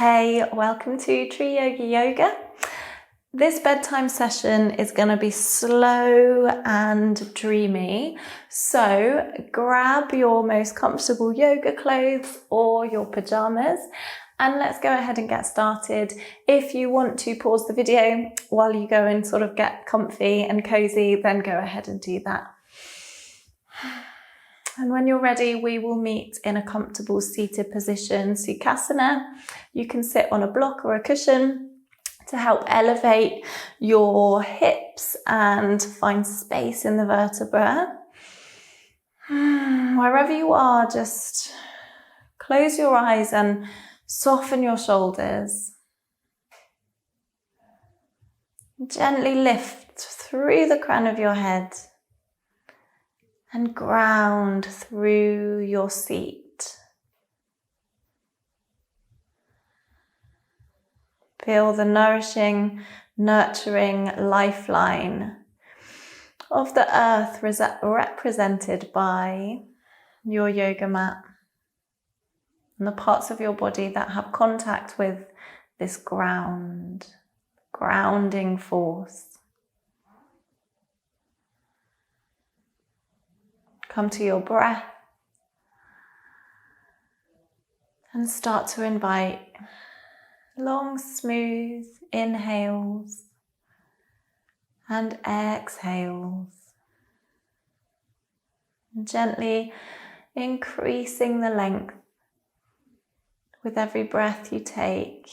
Hey, welcome to Tree Yoga. This bedtime session is going to be slow and dreamy. So grab your most comfortable yoga clothes or your pajamas and let's go ahead and get started. If you want to pause the video while you go and sort of get comfy and cozy, then go ahead and do that. And when you're ready, we will meet in a comfortable seated position, Sukhasana. You can sit on a block or a cushion to help elevate your hips and find space in the vertebra. Wherever you are, just close your eyes and soften your shoulders. Gently lift through the crown of your head and ground through your seat. Feel the nourishing, nurturing lifeline of the earth represented by your yoga mat and the parts of your body that have contact with this grounding force. Come to your breath and start to invite long, smooth inhales and exhales. And gently increasing the length with every breath you take.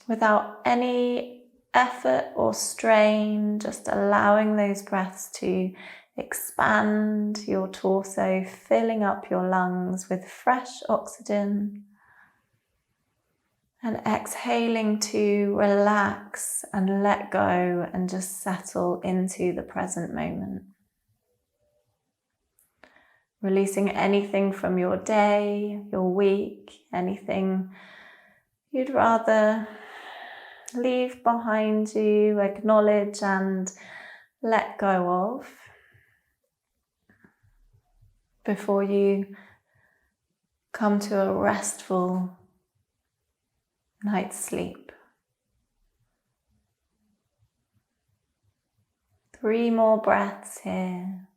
Without any effort or strain, just allowing those breaths to expand your torso, filling up your lungs with fresh oxygen, and exhaling to relax and let go and just settle into the present moment. Releasing anything from your day, your week, anything you'd rather leave behind you, acknowledge and let go of before you come to a restful night's sleep. 3 more breaths here.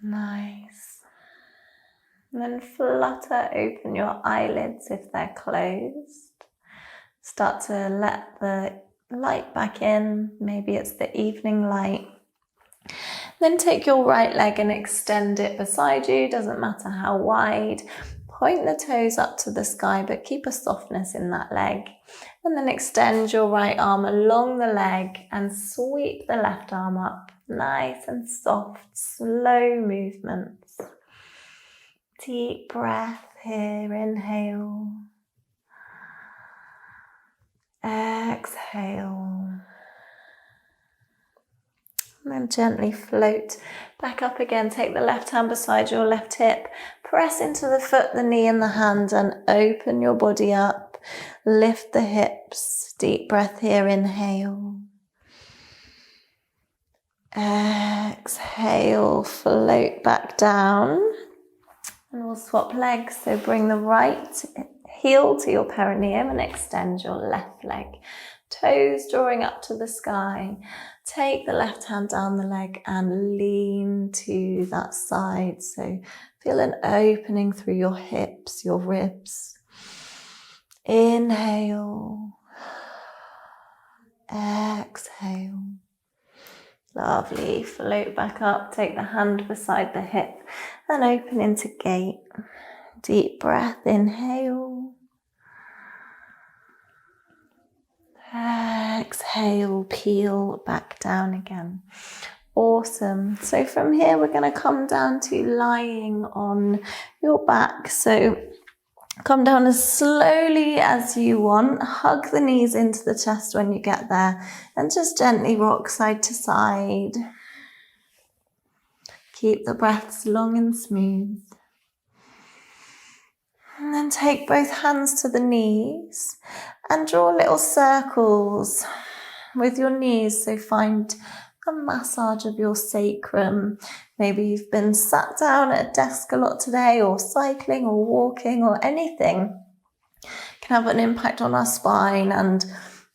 Nice. And then flutter open your eyelids if they're closed. Start to let the light back in. Maybe it's the evening light. Then take your right leg and extend it beside you. Doesn't matter how wide. Point the toes up to the sky, but keep a softness in that leg. And then extend your right arm along the leg and sweep the left arm up. Nice and soft, slow movements. Deep breath here, inhale. Exhale. And then gently float back up again. Take the left hand beside your left hip. Press into the foot, the knee and the hand and open your body up. Lift the hips. Deep breath here, inhale. Exhale, float back down. And we'll swap legs. So bring the right heel to your perineum and extend your left leg. Toes drawing up to the sky. Take the left hand down the leg and lean to that side. So feel an opening through your hips, your ribs. Inhale. Exhale. Lovely. Float back up. Take the hand beside the hip and open into gate. Deep breath. Inhale. Exhale. Peel back down again. Awesome. So from here we're going to come down to lying on your back. So come down as slowly as you want. Hug the knees into the chest when you get there and just gently rock side to side. Keep the breaths long and smooth. And then take both hands to the knees and draw little circles with your knees. So find a massage of your sacrum. Maybe you've been sat down at a desk a lot today, or cycling or walking or anything. Can have an impact on our spine and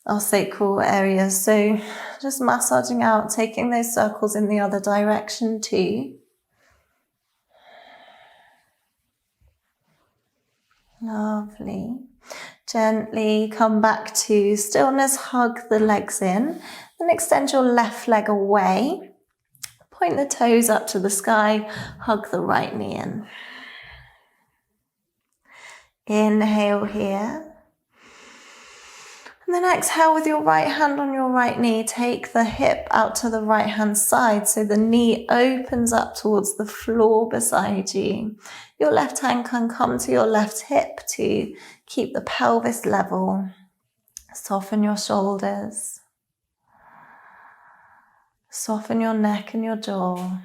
our sacral areas. So just massaging out, taking those circles in the other direction too. Lovely. Gently come back to stillness, hug the legs in, and extend your left leg away. Point the toes up to the sky, hug the right knee in. Inhale here. And then exhale with your right hand on your right knee. Take the hip out to the right hand side so the knee opens up towards the floor beside you. Your left hand can come to your left hip to keep the pelvis level. Soften your shoulders. Soften your neck and your jaw.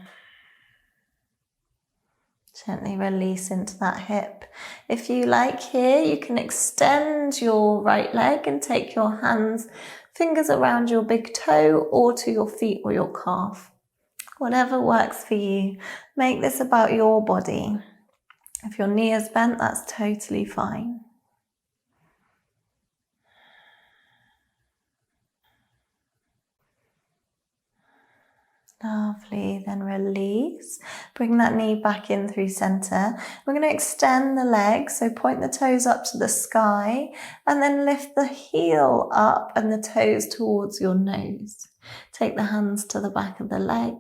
Gently release into that hip. If you like here, you can extend your right leg and take your hands, fingers around your big toe or to your feet or your calf. Whatever works for you. Make this about your body. If your knee is bent, that's totally fine. Lovely, then release. Bring that knee back in through center. We're going to extend the legs, so point the toes up to the sky and then lift the heel up and the toes towards your nose. Take the hands to the back of the leg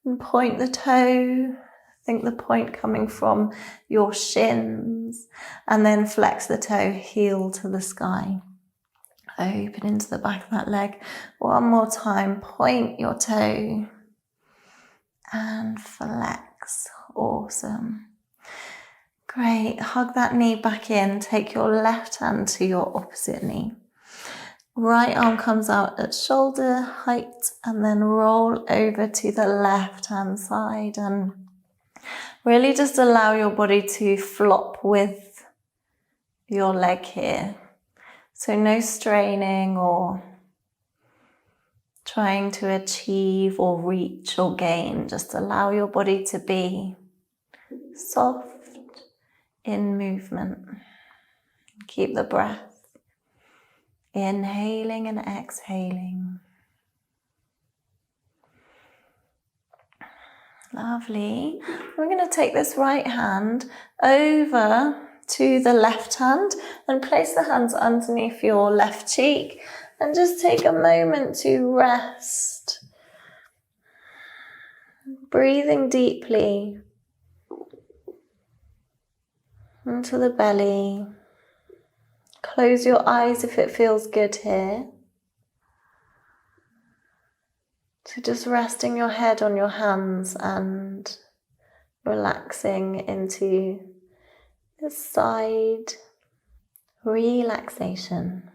and point the toe. Think the point coming from your shins, and then flex the toe, heel to the sky. Open into the back of that leg. One more time, point your toe. And flex. Awesome. Great. Hug that knee back in. Take your left hand to your opposite knee. Right arm comes out at shoulder height and then roll over to the left hand side and really just allow your body to flop with your leg here. So no straining or trying to achieve or reach or gain. Just allow your body to be soft in movement. Keep the breath. Inhaling and exhaling. Lovely. We're going to take this right hand over to the left hand and place the hands underneath your left cheek. And just take a moment to rest. Breathing deeply into the belly. Close your eyes if it feels good here. So just resting your head on your hands and relaxing into the side relaxation.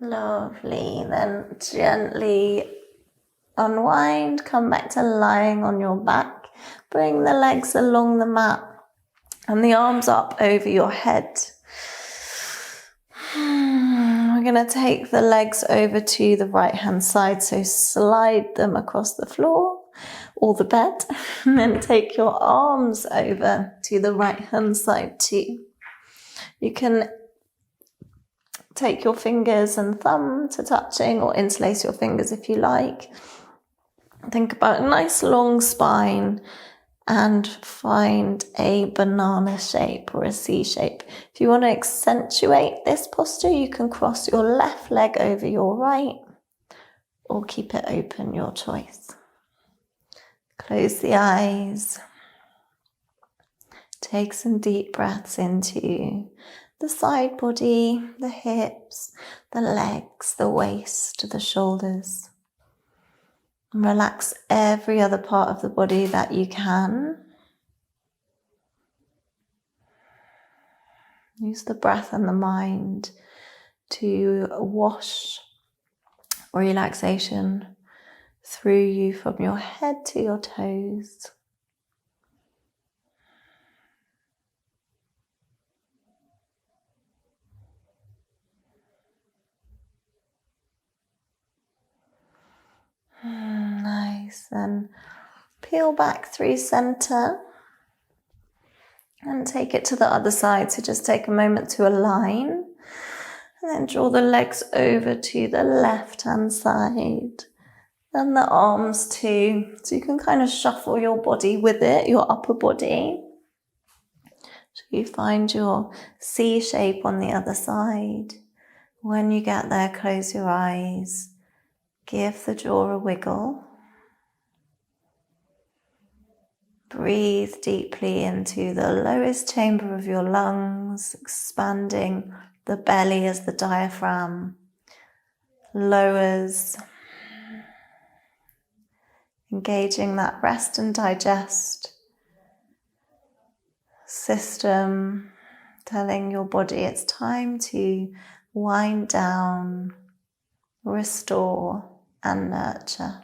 Lovely. Then gently unwind, come back to lying on your back. Bring the legs along the mat and the arms up over your head. We're going to take the legs over to the right hand side, so slide them across the floor or the bed, and then take your arms over to the right hand side too. You can take your fingers and thumb to touching or interlace your fingers if you like. Think about a nice long spine and find a banana shape or a C shape. If you want to accentuate this posture, you can cross your left leg over your right or keep it open, your choice. Close the eyes. Take some deep breaths into the side body, the hips, the legs, the waist, the shoulders. And relax every other part of the body that you can. Use the breath and the mind to wash relaxation through you from your head to your toes. Nice. Then peel back through center and take it to the other side. So just take a moment to align and then draw the legs over to the left hand side and the arms too. So you can kind of shuffle your body with it, your upper body. So you find your C shape on the other side. When you get there, close your eyes. Give the jaw a wiggle. Breathe deeply into the lowest chamber of your lungs, expanding the belly as the diaphragm lowers, engaging that rest and digest system, telling your body it's time to wind down, restore and nurture.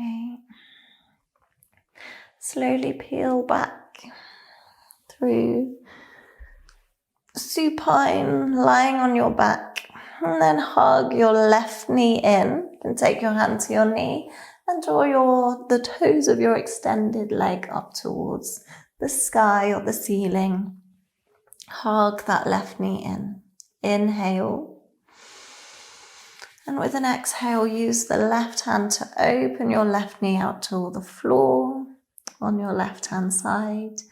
Okay. Slowly peel back through supine, lying on your back, and then hug your left knee in and take your hand to your knee and draw the toes of your extended leg up towards the sky or the ceiling. Hug that left knee in. Inhale. And with an exhale, use the left hand to open your left knee out toward the floor on your left hand side.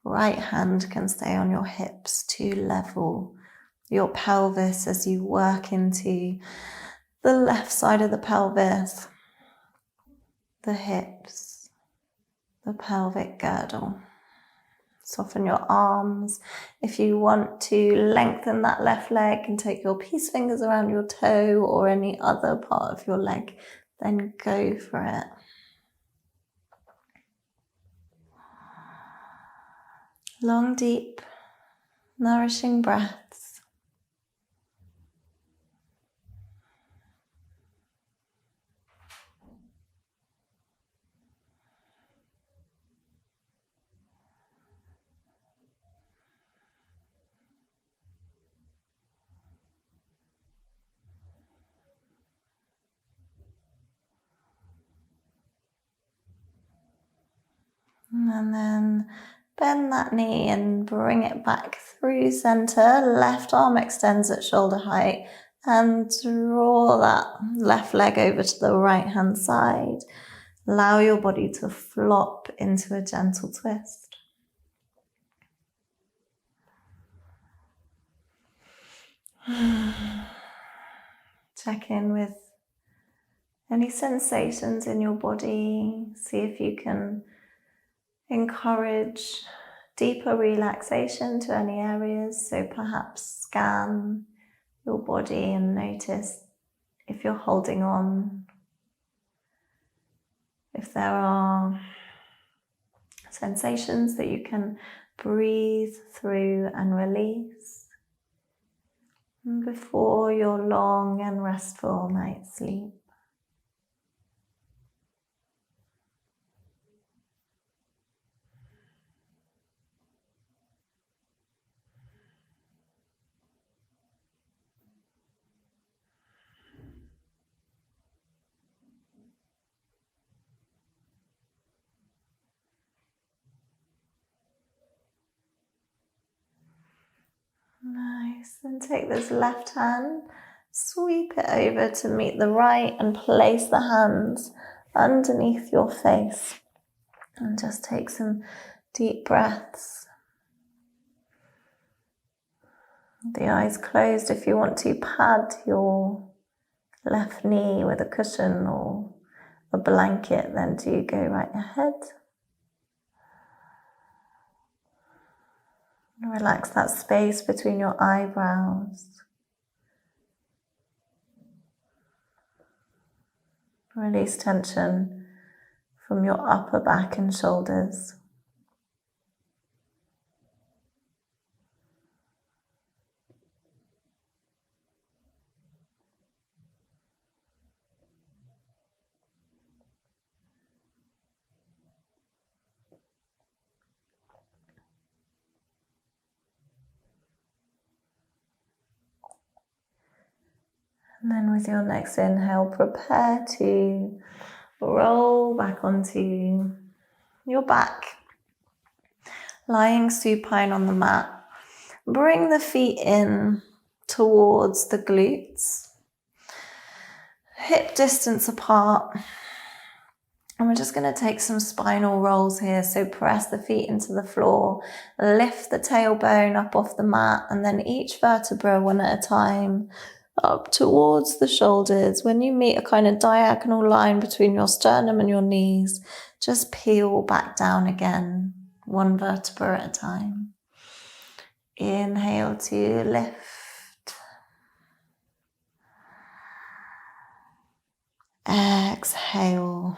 Right hand can stay on your hips to level your pelvis as you work into the left side of the pelvis, the hips, the pelvic girdle. Soften your arms. If you want to lengthen that left leg and take your peace fingers around your toe or any other part of your leg, then go for it. Long, deep, nourishing breaths. And then bend that knee and bring it back through center. Left arm extends at shoulder height and draw that left leg over to the right hand side. Allow your body to flop into a gentle twist. Check in with any sensations in your body. See if you can encourage deeper relaxation to any areas. So perhaps scan your body and notice if you're holding on, if there are sensations that you can breathe through and release before your long and restful night's sleep. Nice, and take this left hand, sweep it over to meet the right and place the hands underneath your face. And just take some deep breaths. The eyes closed. If you want to, pad your left knee with a cushion or a blanket, then do go right ahead. Relax that space between your eyebrows. Release tension from your upper back and shoulders. And then with your next inhale, prepare to roll back onto your back, lying supine on the mat. Bring the feet in towards the glutes, hip distance apart. And we're just going to take some spinal rolls here. So press the feet into the floor, lift the tailbone up off the mat, and then each vertebra one at a time up towards the shoulders. When you meet a kind of diagonal line between your sternum and your knees, just peel back down again, one vertebra at a time. Inhale to lift. Exhale.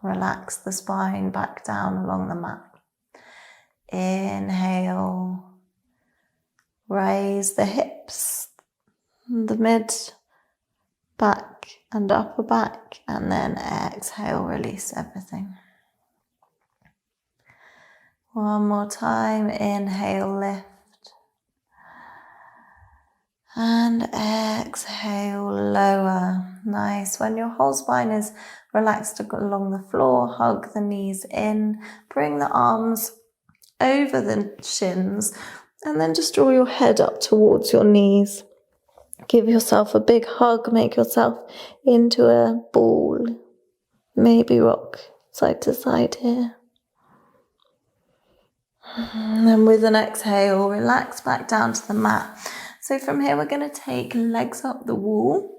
Relax the spine back down along the mat. Inhale. Raise the hips, the mid, back and upper back, and then exhale, release everything. One more time, inhale, lift, and exhale, lower. Nice. When your whole spine is relaxed along the floor, hug the knees in, bring the arms over the shins, and then just draw your head up towards your knees. Give yourself a big hug, make yourself into a ball. Maybe rock side to side here. And then with an exhale, relax back down to the mat. So from here, we're going to take legs up the wall.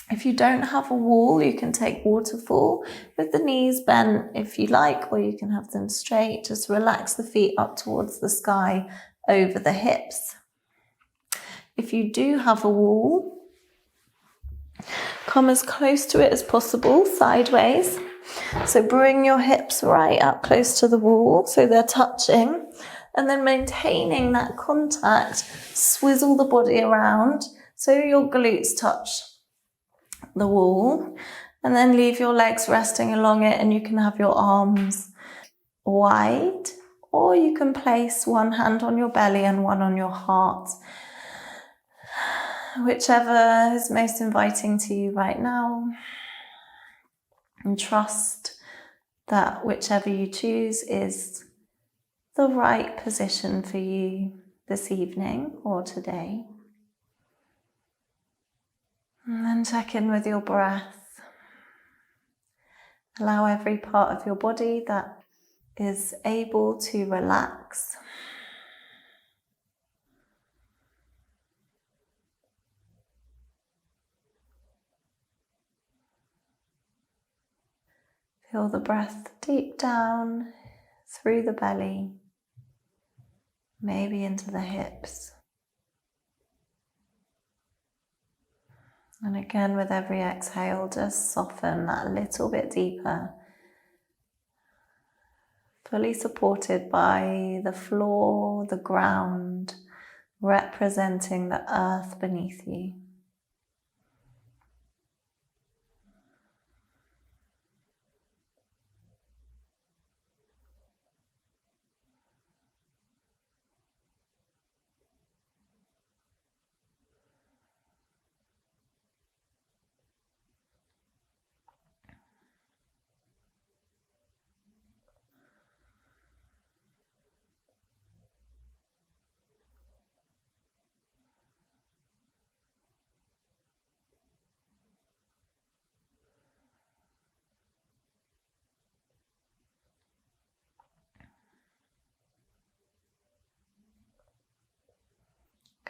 If you don't have a wall, you can take waterfall with the knees bent if you like, or you can have them straight. Just relax the feet up towards the sky over the hips. If you do have a wall, come as close to it as possible, sideways. So bring your hips right up close to the wall so they're touching, and then maintaining that contact, swizzle the body around so your glutes touch the wall, and then leave your legs resting along it, and you can have your arms wide, or you can place one hand on your belly and one on your heart. Whichever is most inviting to you right now. And trust that whichever you choose is the right position for you this evening or today. And then check in with your breath. Allow every part of your body that is able to relax. Feel the breath deep down through the belly, maybe into the hips. And again, with every exhale, just soften that a little bit deeper, fully supported by the floor, the ground, representing the earth beneath you.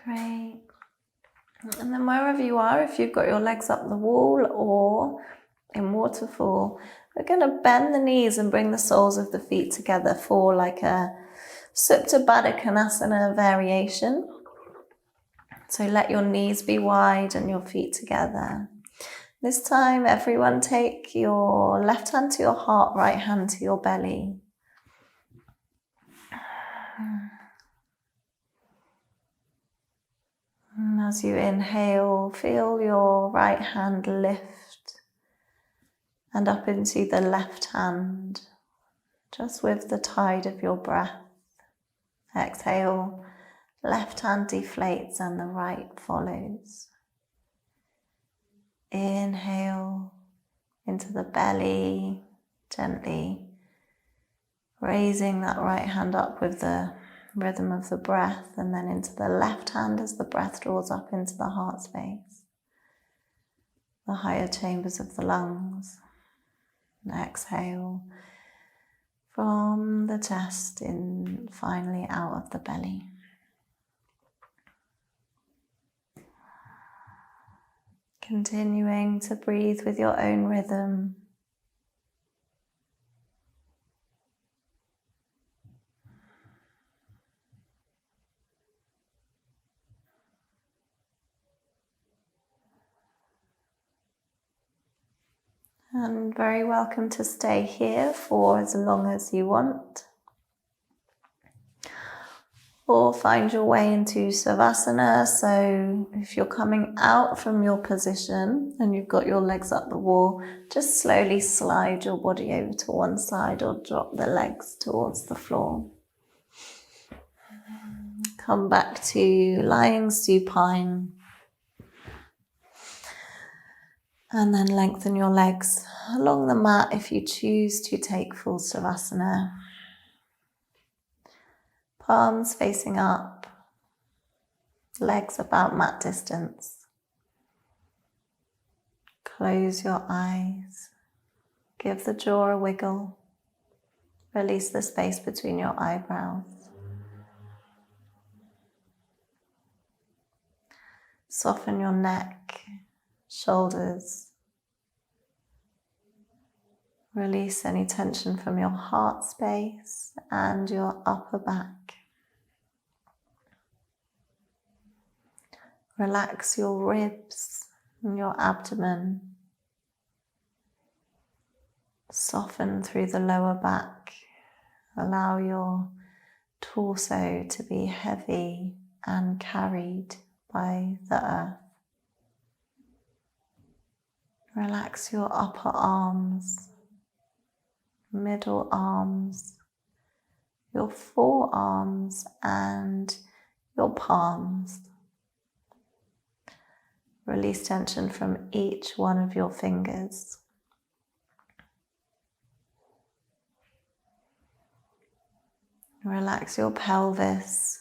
Great. And then wherever you are, if you've got your legs up the wall or in waterfall, we're going to bend the knees and bring the soles of the feet together for like a Supta Baddha Konasana variation. So let your knees be wide and your feet together. This time, everyone take your left hand to your heart, right hand to your belly. And as you inhale, feel your right hand lift and up into the left hand, just with the tide of your breath. Exhale, left hand deflates and the right follows. Inhale into the belly, gently raising that right hand up with the rhythm of the breath, and then into the left hand as the breath draws up into the heart space, the higher chambers of the lungs. And exhale from the chest in, finally out of the belly. Continuing to breathe with your own rhythm. And very welcome to stay here for as long as you want. Or find your way into Savasana. So if you're coming out from your position and you've got your legs up the wall, just slowly slide your body over to one side or drop the legs towards the floor. Come back to lying supine. And then lengthen your legs along the mat if you choose to take full Savasana. Palms facing up, legs about mat distance. Close your eyes, give the jaw a wiggle, release the space between your eyebrows. Soften your neck, shoulders. Release any tension from your heart space and your upper back. Relax your ribs and your abdomen. Soften through the lower back. Allow your torso to be heavy and carried by the earth. Relax your upper arms, middle arms, your forearms and your palms. Release tension from each one of your fingers. Relax your pelvis.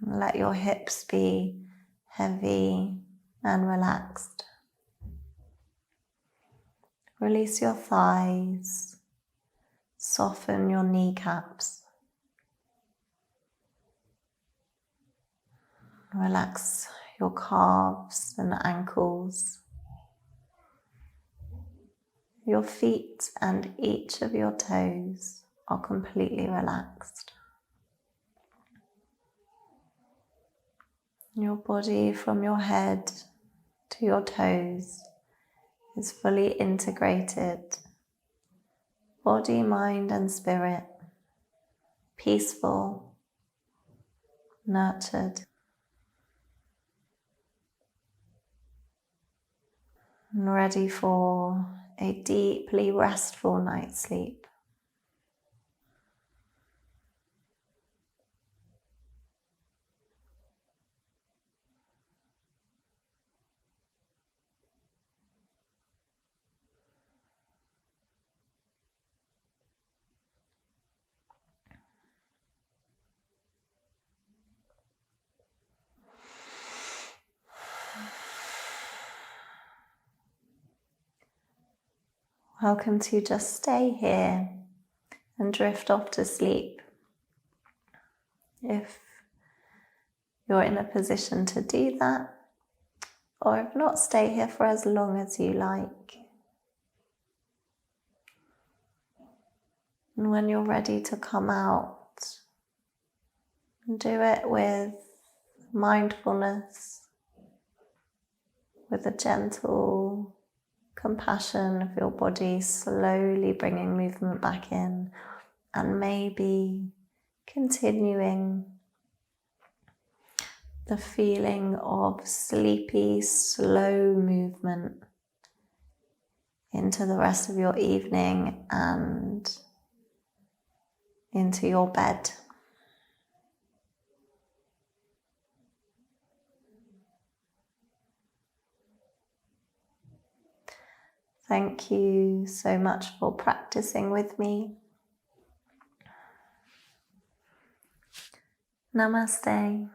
Let your hips be heavy and relaxed. Release your thighs. Soften your kneecaps. Relax your calves and ankles. Your feet and each of your toes are completely relaxed. Your body from your head to your toes is fully integrated. Body, mind and spirit, peaceful, nurtured, and ready for a deeply restful night's sleep. Welcome to just stay here and drift off to sleep. If you're in a position to do that, or if not, stay here for as long as you like. And when you're ready to come out, do it with mindfulness, with a gentle compassion of your body, slowly bringing movement back in, and maybe continuing the feeling of sleepy, slow movement into the rest of your evening and into your bed. Thank you so much for practicing with me. Namaste.